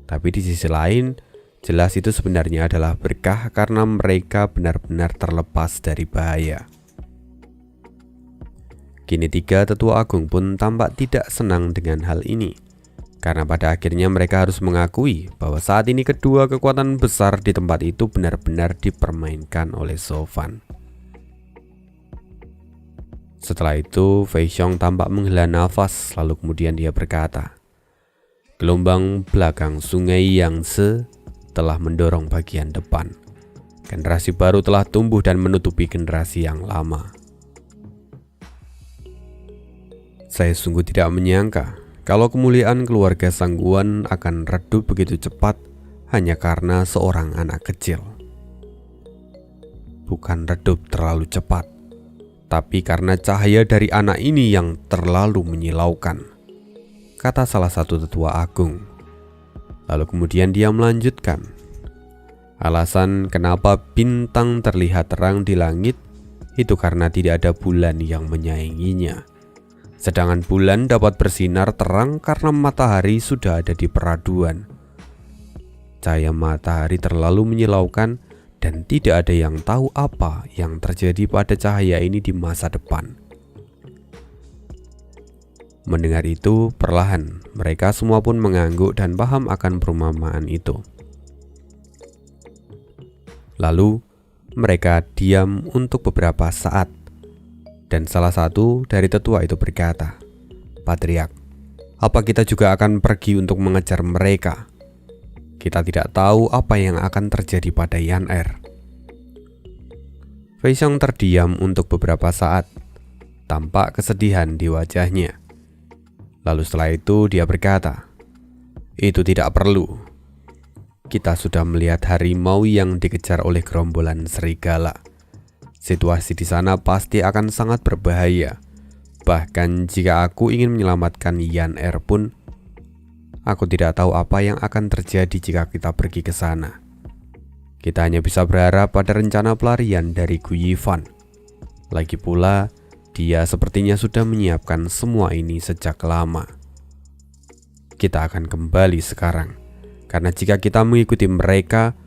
Tapi di sisi lain, jelas itu sebenarnya adalah berkah karena mereka benar-benar terlepas dari bahaya. Kini 3 tetua agung pun tampak tidak senang dengan hal ini, karena pada akhirnya mereka harus mengakui bahwa saat ini kedua kekuatan besar di tempat itu benar-benar dipermainkan oleh Zofan. Setelah itu, Fei Xiong tampak menghela nafas, lalu kemudian dia berkata, gelombang belakang sungai Yangtze telah mendorong bagian depan. Generasi baru telah tumbuh dan menutupi generasi yang lama. Saya sungguh tidak menyangka kalau kemuliaan keluarga Sangguan akan redup begitu cepat hanya karena seorang anak kecil. Bukan redup terlalu cepat, tapi karena cahaya dari anak ini yang terlalu menyilaukan, kata salah satu tetua agung. Lalu kemudian dia melanjutkan, alasan kenapa bintang terlihat terang di langit itu karena tidak ada bulan yang menyainginya. Sedangkan bulan dapat bersinar terang karena matahari sudah ada di peraduan. Cahaya matahari terlalu menyilaukan dan tidak ada yang tahu apa yang terjadi pada cahaya ini di masa depan. Mendengar itu, perlahan mereka semua pun mengangguk dan paham akan perumpamaan itu. Lalu mereka diam untuk beberapa saat, dan salah satu dari tetua itu berkata, Patriark, apa kita juga akan pergi untuk mengejar mereka? Kita tidak tahu apa yang akan terjadi pada Yan Er. Fei Xiong terdiam untuk beberapa saat, tampak kesedihan di wajahnya. Lalu setelah itu dia berkata, itu tidak perlu. Kita sudah melihat harimau yang dikejar oleh gerombolan serigala. Situasi di sana pasti akan sangat berbahaya. Bahkan jika aku ingin menyelamatkan Yan Er pun, aku tidak tahu apa yang akan terjadi jika kita pergi ke sana. Kita hanya bisa berharap pada rencana pelarian dari Gu Yifan. Lagi pula, dia sepertinya sudah menyiapkan semua ini sejak lama. Kita akan kembali sekarang, karena jika kita mengikuti mereka,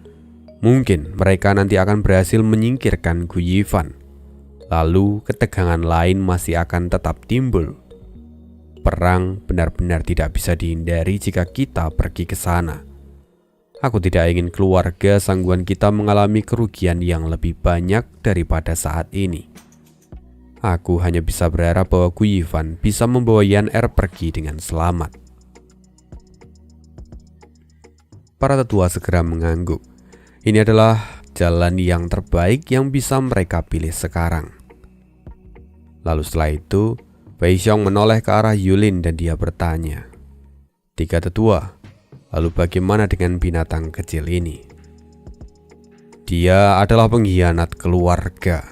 mungkin mereka nanti akan berhasil menyingkirkan Gu Yifan. Lalu ketegangan lain masih akan tetap timbul. Perang benar-benar tidak bisa dihindari jika kita pergi ke sana. Aku tidak ingin keluarga Sangguan kita mengalami kerugian yang lebih banyak daripada saat ini. Aku hanya bisa berharap bahwa Gu Yifan bisa membawa Yan Er pergi dengan selamat. Para tetua segera mengangguk. Ini adalah jalan yang terbaik yang bisa mereka pilih sekarang. Lalu setelah itu, Wei Xiong menoleh ke arah Yulin dan dia bertanya, "Tiga tetua, lalu bagaimana dengan binatang kecil ini?" "Dia adalah pengkhianat keluarga.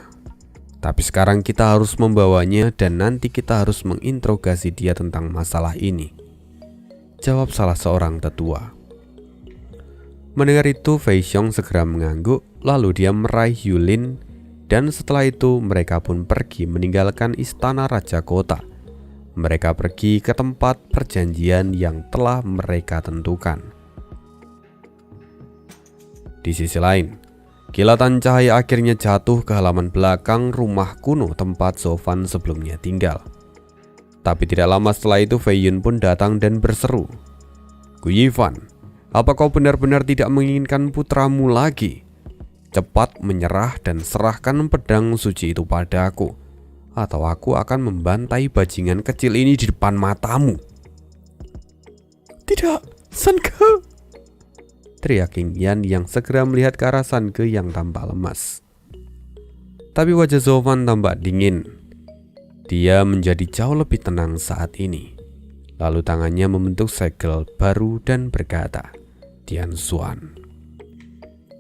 Tapi sekarang kita harus membawanya dan nanti kita harus menginterogasi dia tentang masalah ini," jawab salah seorang tetua. Mendengar itu, Wei Xiong segera mengangguk, lalu dia meraih Yulin, dan setelah itu mereka pun pergi meninggalkan istana Raja Kota. Mereka pergi ke tempat perjanjian yang telah mereka tentukan. Di sisi lain, kilatan cahaya akhirnya jatuh ke halaman belakang rumah kuno tempat Zofan sebelumnya tinggal. Tapi tidak lama setelah itu Fei Yun pun datang dan berseru, "Gu Yifan, apa kau benar-benar tidak menginginkan putramu lagi? Cepat menyerah dan serahkan pedang suci itu padaku, atau aku akan membantai bajingan kecil ini di depan matamu." "Tidak, San Ge!" teriak King Yan yang segera melihat ke arah San Ge yang tampak lemas. Tapi wajah Zofan tampak dingin. Dia menjadi jauh lebih tenang saat ini. Lalu tangannya membentuk segel baru dan berkata, "Tian Xuan."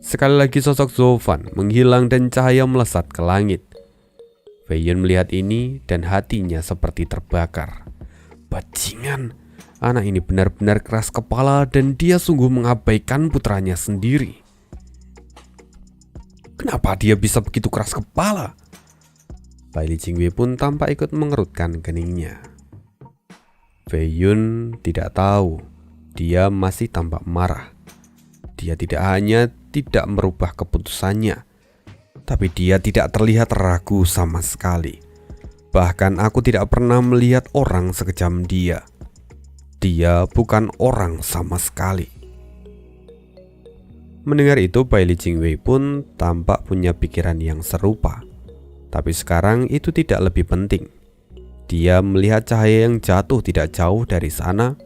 Sekali lagi sosok Zofan menghilang dan cahaya melesat ke langit. Fei Yun melihat ini dan hatinya seperti terbakar. Bajingan, anak ini benar-benar keras kepala dan dia sungguh mengabaikan putranya sendiri. Kenapa dia bisa begitu keras kepala? Bai Li Jingwei pun tampak ikut mengerutkan keningnya. Fei Yun tidak tahu, dia masih tampak marah. Dia tidak hanya tidak merubah keputusannya, tapi dia tidak terlihat ragu sama sekali. Bahkan aku tidak pernah melihat orang sekejam dia. Dia bukan orang sama sekali. Mendengar itu, Bai Li Jingwei pun tampak punya pikiran yang serupa. Tapi sekarang itu tidak lebih penting. Dia melihat cahaya yang jatuh tidak jauh dari sana.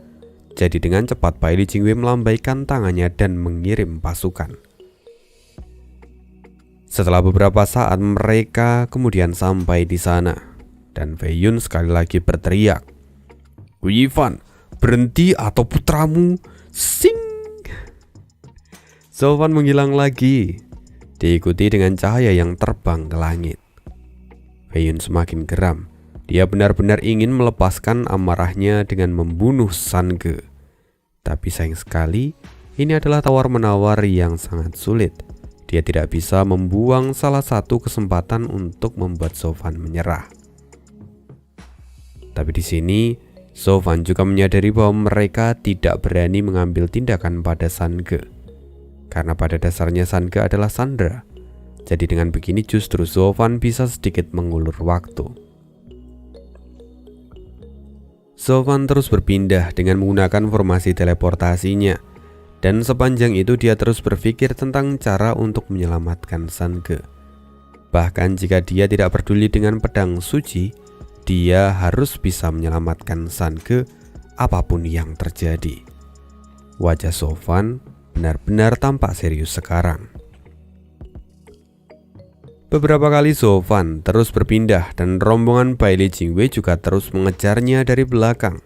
Jadi dengan cepat Bai Li Jingwei melambaikan tangannya dan mengirim pasukan. Setelah beberapa saat mereka kemudian sampai di sana. Dan Fei Yun sekali lagi berteriak, "Gu Yifan, berhenti atau putramu sing!" Zofan menghilang lagi, diikuti dengan cahaya yang terbang ke langit. Fei Yun semakin geram. Dia benar-benar ingin melepaskan amarahnya dengan membunuh San Ge. Tapi sayang sekali, ini adalah tawar-menawar yang sangat sulit. Dia tidak bisa membuang salah satu kesempatan untuk membuat Zofan menyerah. Tapi di sini, Zofan juga menyadari bahwa mereka tidak berani mengambil tindakan pada San Ge. Karena pada dasarnya San Ge adalah Sandra. Jadi dengan begini justru Zofan bisa sedikit mengulur waktu. Zofan terus berpindah dengan menggunakan formasi teleportasinya. Dan sepanjang itu dia terus berpikir tentang cara untuk menyelamatkan San Ge. Bahkan jika dia tidak peduli dengan pedang suci, dia harus bisa menyelamatkan San Ge apapun yang terjadi. Wajah Zofan benar-benar tampak serius sekarang. Beberapa kali Zofan terus berpindah dan rombongan Bai Li Jingwei juga terus mengejarnya dari belakang.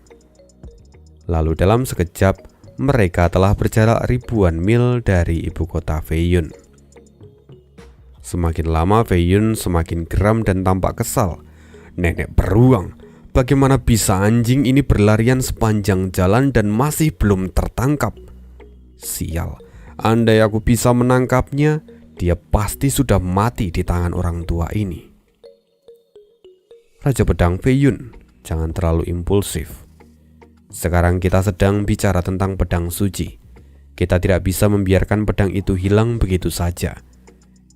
Lalu dalam sekejap, mereka telah berjarak ribuan mil dari ibu kota Fei Yun. Semakin lama Fei Yun semakin geram dan tampak kesal. "Nenek beruang, bagaimana bisa anjing ini berlarian sepanjang jalan dan masih belum tertangkap? Sial, andai aku bisa menangkapnya, dia pasti sudah mati di tangan orang tua ini." Raja Pedang Fei Yun, jangan terlalu impulsif. Sekarang kita sedang bicara tentang pedang suci. Kita tidak bisa membiarkan pedang itu hilang begitu saja.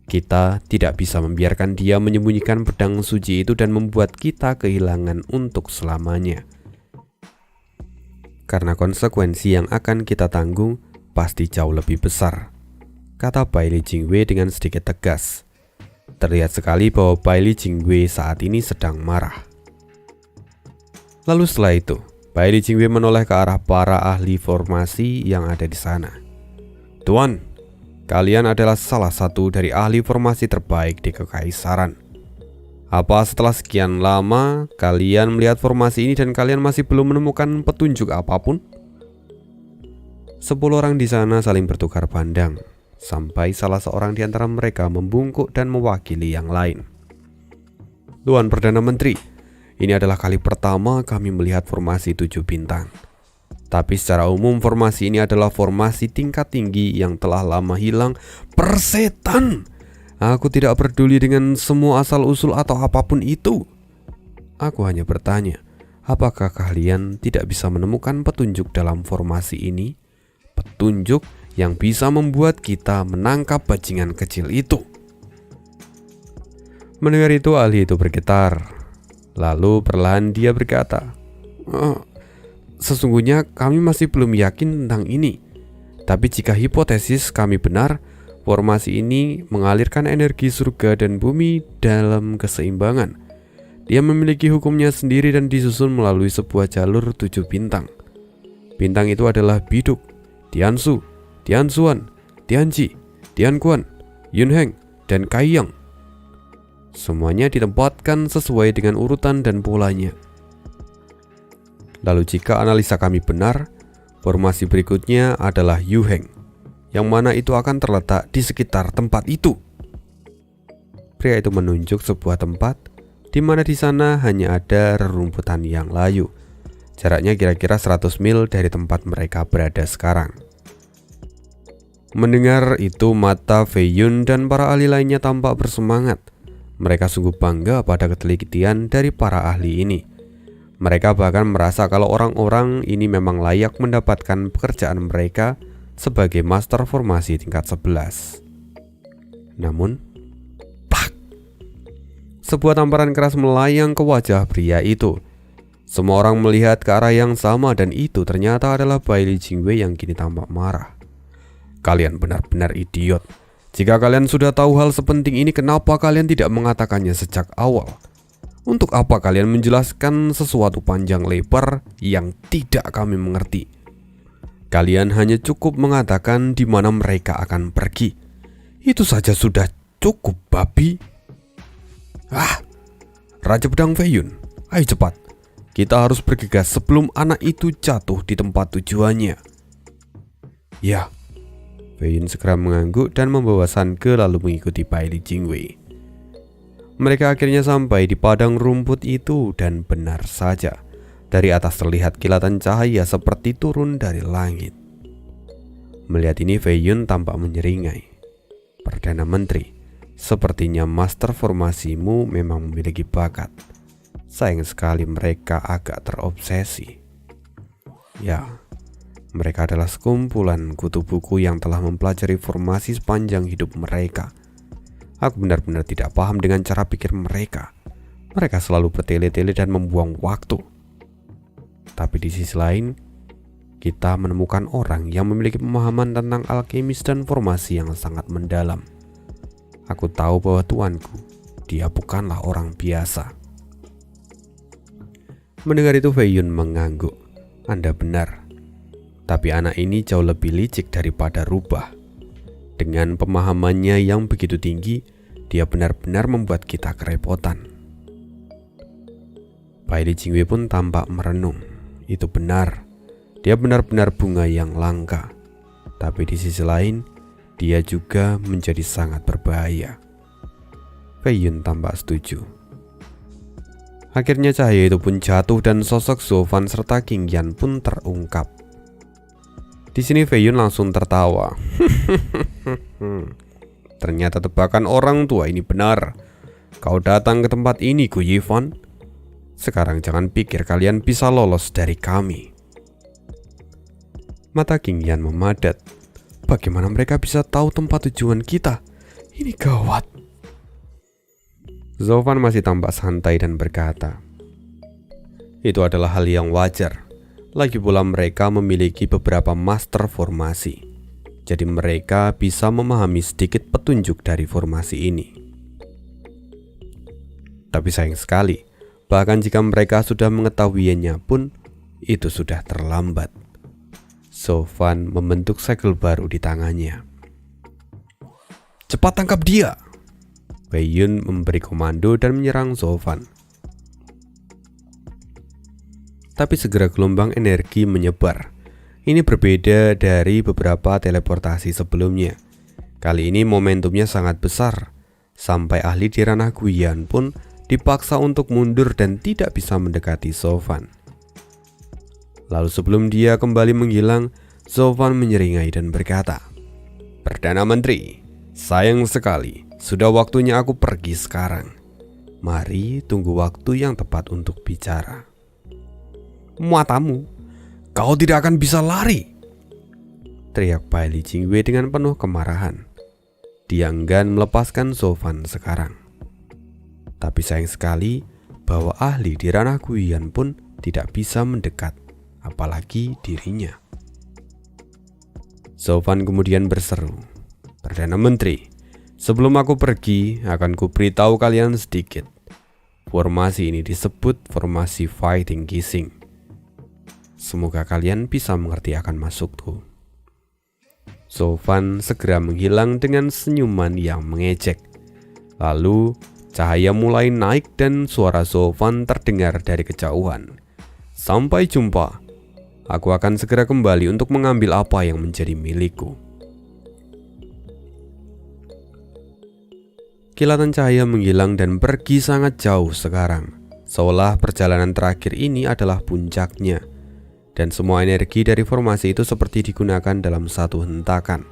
Kita tidak bisa membiarkan dia menyembunyikan pedang suci itu dan membuat kita kehilangan untuk selamanya. Karena konsekuensi yang akan kita tanggung pasti jauh lebih besar, kata Bailey Jingwei dengan sedikit tegas. Terlihat sekali bahwa Bailey Jingwei saat ini sedang marah. Lalu setelah itu, Bailey Jingwei menoleh ke arah para ahli formasi yang ada di sana. Tuan, kalian adalah salah satu dari ahli formasi terbaik di Kekaisaran. Apa setelah sekian lama kalian melihat formasi ini dan kalian masih belum menemukan petunjuk apapun? 10 orang di sana saling bertukar pandang, sampai salah seorang di antara mereka membungkuk dan mewakili yang lain. Tuan Perdana Menteri, ini adalah kali pertama kami melihat formasi 7 bintang. Tapi secara umum formasi ini adalah formasi tingkat tinggi yang telah lama hilang. Persetan! Aku tidak peduli dengan semua asal-usul atau apapun itu. Aku hanya bertanya, apakah kalian tidak bisa menemukan petunjuk dalam formasi ini? Petunjuk yang bisa membuat kita menangkap bajingan kecil itu. Mendengar itu, ahli itu bergetar. Lalu perlahan dia berkata, sesungguhnya kami masih belum yakin tentang ini. Tapi jika hipotesis kami benar, formasi ini mengalirkan energi surga dan bumi dalam keseimbangan. Dia memiliki hukumnya sendiri dan disusun melalui sebuah jalur 7 bintang. Bintang itu adalah Biduk, Tiansu, Tianxuan, Tianji, Tianquan, Yunheng, dan Kaiyang. Semuanya ditempatkan sesuai dengan urutan dan polanya. Lalu jika analisa kami benar, formasi berikutnya adalah Yuheng, yang mana itu akan terletak di sekitar tempat itu. Pria itu menunjuk sebuah tempat di mana di sana hanya ada rerumputan yang layu. Jaraknya kira-kira 100 mil dari tempat mereka berada sekarang. Mendengar itu, mata Fei Yun dan para ahli lainnya tampak bersemangat. Mereka sungguh bangga pada ketelitian dari para ahli ini. Mereka bahkan merasa kalau orang-orang ini memang layak mendapatkan pekerjaan mereka sebagai master formasi tingkat 11. Namun, plak! Sebuah tamparan keras melayang ke wajah pria itu. Semua orang melihat ke arah yang sama dan itu ternyata adalah Bailey Jingwei yang kini tampak marah. Kalian benar-benar idiot. Jika kalian sudah tahu hal sepenting ini, kenapa kalian tidak mengatakannya sejak awal? Untuk apa kalian menjelaskan sesuatu panjang lebar yang tidak kami mengerti? Kalian hanya cukup mengatakan di mana mereka akan pergi. Itu saja sudah cukup, babi. Raja Pedang Fei Yun, ayo cepat. Kita harus bergegas sebelum anak itu jatuh di tempat tujuannya. Ya. Fei Yun segera mengangguk dan membawa San Ge lalu mengikuti Bailey Jingwei. Mereka akhirnya sampai di padang rumput itu dan benar saja, dari atas terlihat kilatan cahaya seperti turun dari langit. Melihat ini, Fei Yun tampak menyeringai. Perdana Menteri, sepertinya master formasimu memang memiliki bakat. Sayang sekali mereka agak terobsesi. Ya, mereka adalah sekumpulan kutu buku yang telah mempelajari formasi sepanjang hidup mereka. Aku benar-benar tidak paham dengan cara pikir mereka. Mereka selalu bertele-tele dan membuang waktu. Tapi di sisi lain, kita menemukan orang yang memiliki pemahaman tentang alkemis dan formasi yang sangat mendalam. Aku tahu bahwa tuanku, dia bukanlah orang biasa. Mendengar itu, Fei Yun mengangguk. Anda benar. Tapi anak ini jauh lebih licik daripada rubah. Dengan pemahamannya yang begitu tinggi, dia benar-benar membuat kita kerepotan. Bailey Jingwei pun tampak merenung. Itu benar. Dia benar-benar bunga yang langka. Tapi di sisi lain, dia juga menjadi sangat berbahaya. Fei Yun tampak setuju. Akhirnya cahaya itu pun jatuh dan sosok Zofan serta King Yan pun terungkap. Di sini Fei Yun langsung tertawa. Ternyata tebakan orang tua ini benar. Kau datang ke tempat ini, Gu Yifan. Sekarang jangan pikir kalian bisa lolos dari kami. Mata King Yan memadat. Bagaimana mereka bisa tahu tempat tujuan kita? Ini gawat. Zofan masih tampak santai dan berkata, itu adalah hal yang wajar. Lagi pula mereka memiliki beberapa master formasi. Jadi mereka bisa memahami sedikit petunjuk dari formasi ini. Tapi sayang sekali, bahkan jika mereka sudah mengetahuinya pun, itu sudah terlambat. Sofan membentuk segel baru di tangannya. "Cepat tangkap dia!" Baeyun memberi komando dan menyerang Sofan. Tapi segera gelombang energi menyebar. Ini berbeda dari beberapa teleportasi sebelumnya. Kali ini momentumnya sangat besar, sampai ahli di ranah Guiyan pun dipaksa untuk mundur dan tidak bisa mendekati Sofan. Lalu sebelum dia kembali menghilang, Sofan menyeringai dan berkata, "Perdana Menteri, sayang sekali, sudah waktunya aku pergi sekarang. Mari tunggu waktu yang tepat untuk bicara." "Matamu, kau tidak akan bisa lari!" teriak Bailey Jingwei dengan penuh kemarahan. Dia enggan melepaskan Sofan sekarang. Tapi sayang sekali bahwa ahli di ranah Guiyan pun tidak bisa mendekat, apalagi dirinya. Sofan kemudian berseru, "Perdana Menteri, sebelum aku pergi akan kuberitahu kalian sedikit. Formasi ini disebut formasi Fighting Kissing. Semoga kalian bisa mengerti akan maksudku." Sofan segera menghilang dengan senyuman yang mengejek. Lalu cahaya mulai naik dan suara Sofan terdengar dari kejauhan. "Sampai jumpa. Aku akan segera kembali untuk mengambil apa yang menjadi milikku." Kilatan cahaya menghilang dan pergi sangat jauh sekarang, seolah perjalanan terakhir ini adalah puncaknya. Dan semua energi dari formasi itu seperti digunakan dalam satu hentakan.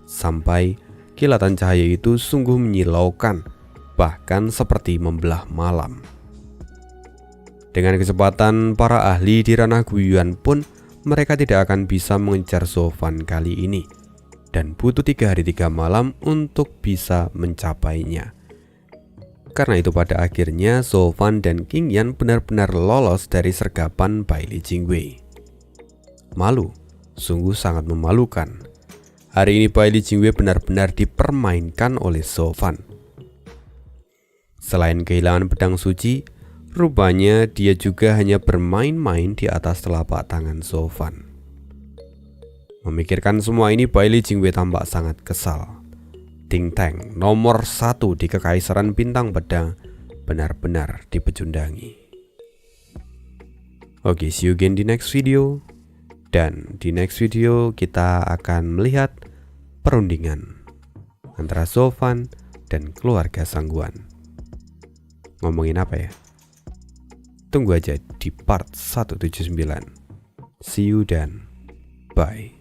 Sampai kilatan cahaya itu sungguh menyilaukan, bahkan seperti membelah malam. Dengan kecepatan para ahli di ranah Guiyan pun, mereka tidak akan bisa mengejar Sofan kali ini, dan butuh 3 hari 3 malam untuk bisa mencapainya. Karena itu pada akhirnya Sofan dan King Yan benar-benar lolos dari sergapan Bailey Jingwei. Malu, sungguh sangat memalukan. Hari ini Bailey Jingwei benar-benar dipermainkan oleh Sofan. Selain kehilangan pedang suci, rupanya dia juga hanya bermain-main di atas telapak tangan Sofan. Memikirkan semua ini, Bailey Jingwei tampak sangat kesal. Ting Teng, nomor 1 di Kekaisaran Bintang Pedang, benar-benar dipecundangi. Oke, see you again di next video. Dan di next video kita akan melihat perundingan antara Sofan dan keluarga Sangguan. Ngomongin apa ya? Tunggu aja di part 179. See you dan bye.